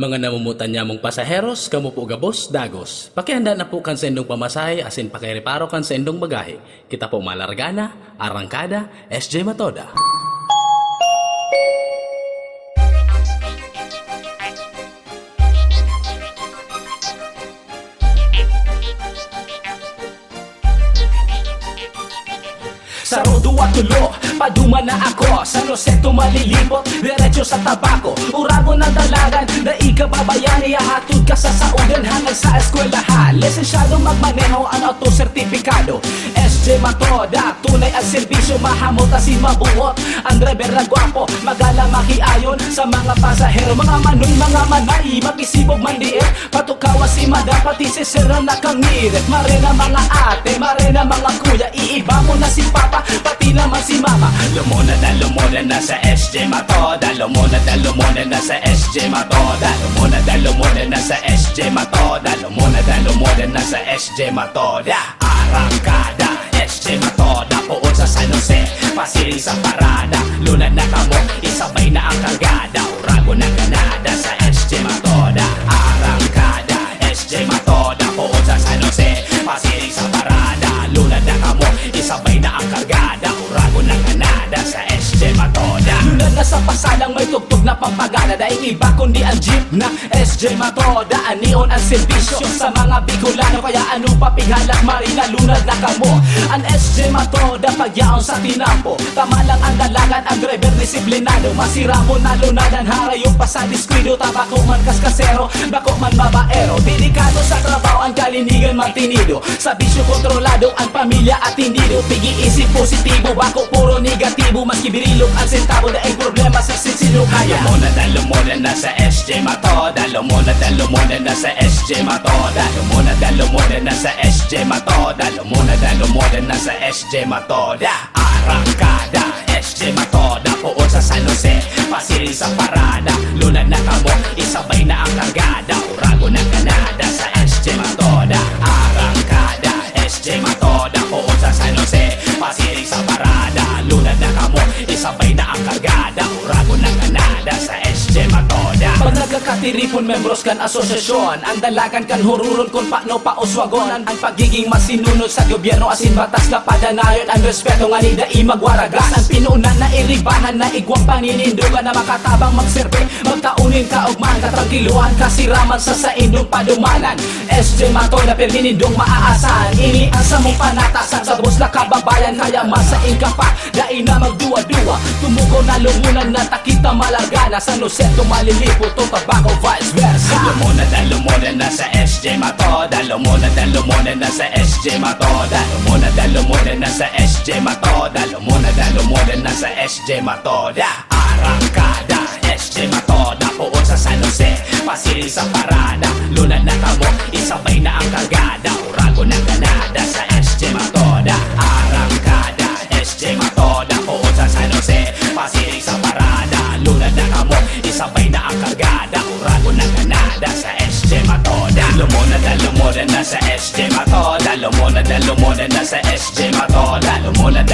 Mga namumutan niya mong pasaheros, kamo po gabos, dagos. Pakihanda na po kan sa indong pamasahe, asin pakireparo kan sa indong bagahe. Kita po malargana, arangkada, SJ Matoda. Sa rodo at tulo, paduma na ako. Sa Roseto malilipot, diretso sa tabako. Urago ng dalagan, daig ka babayani. Ahatod ka sa saudan hanggang sa eskwelahan. Lisensyado magmaneho ang auto-sertifikado. SJ Matoda, tunay ang serbisyo. Mahamot asin mabuot, ang driver na gwapo. Magala makiayon sa mga pasahero. Mga manoy, mga manay, mapisibog mandiit. Patukawa si madam, pati si sir na nakangirit. Marena mga ate, marena mga kuya. Iiba mo na si papa, pati naman si mama. Lumunad na sa SJ Matoda. Lumunad na sa SJ Matoda. Lumunad na sa SJ Matoda. Lumunad na sa SJ Matoda. Arangkada, SJ Matoda. Puot sa San Jose, pasiri sa parada. Lunad na kamo, isabay na ang kargada. Urago ng Canada sa SJ Matoda. Arangkada, SJ Matoda. Puot sa San Jose, pasiri sa parada. Lunad na kamo, isabay na ang kargada. Urago ng Canada sa SJ Matoda. Lunad na sa pasalang may tugtog na pampagana. Daing iba kundi ang jeep na SJ Matoda. Anion ang serbisyo sa mga Bicolano. Kaya ano pa pihalat marina, lunad na kamo. Ang SJ Matoda pagyaon sa tinampo. Tama lang ang dalagan, ang driver disiplinado. Masira mo na lunadan, harayong pa sa diskwido. Tabako man kaskasero, bako man babaero. Delikado sa trabaho, ang kalinigan mantinido. Sa bisyo kontrolado, ang pamilya at tindido. Pigi-isip positibo, bako puro negatibo. Maski birilog ang sentabo, daing problema sa sisino kaya. Lumunad na sa SJ Matoda. Lumunad na sa SJ Matoda. Lumunad na sa SJ Matoda. Lumunad na sa SJ Matoda. Arangkada, SJ Matoda. Puot sa San Jose, pasiri sa parada. Lunad na kamo, isabay na ang kargada. Urago ng Canada sa SJ Matoda. Arangkada, SJ Matoda. Puot sa San Jose, pasiri sa parada. Lunad na kamo, isabay na ang kargada. Urago ng Canada sa SJ Matoda. Pag nagkakatiripon membros kan asosasyon, ang dalagan kan hururon kung paano pauswagon. Ang pagiging masinunod sa gobyerno, asin batas na padanayon. Ang respeto nga ni dai magwaragan. Ang pinunan na iribahan na igwang paninindugan. Na makatabang magserbe, magtaunin kaugman. Katangkiluan kasiraman sa indong padumanan. SJ Matoda perminindong maaasahan. Ini ang sa mong panatasan sa bus na kababayan. Kaya masain ka pa, dai na magduwa-duwa. Tumugo na lumunan na takita malargana. Sa Roseto malilipot o tabako vice versa. Lumunad na sa SJ Matoda. Lumunad na sa SJ Matoda. Lumunad na sa SJ Matoda. Lumunad na sa SJ Matoda. Arangkada, SJ Matoda. Puot sa San Jose, pasiri sa parada. Lunad na kamo, isabay na ang kargada. Urago ng Canada sa SJ Matoda. Arangkada, SJ Matoda. Puot sa San Jose, pasiri sa parada. Lunad na kamo, isabay na ang kargada. Urago ng Canada sa SJ Matoda. Lumunad na sa SJ Matoda. Lumunad na sa SJ Matoda. Lumunad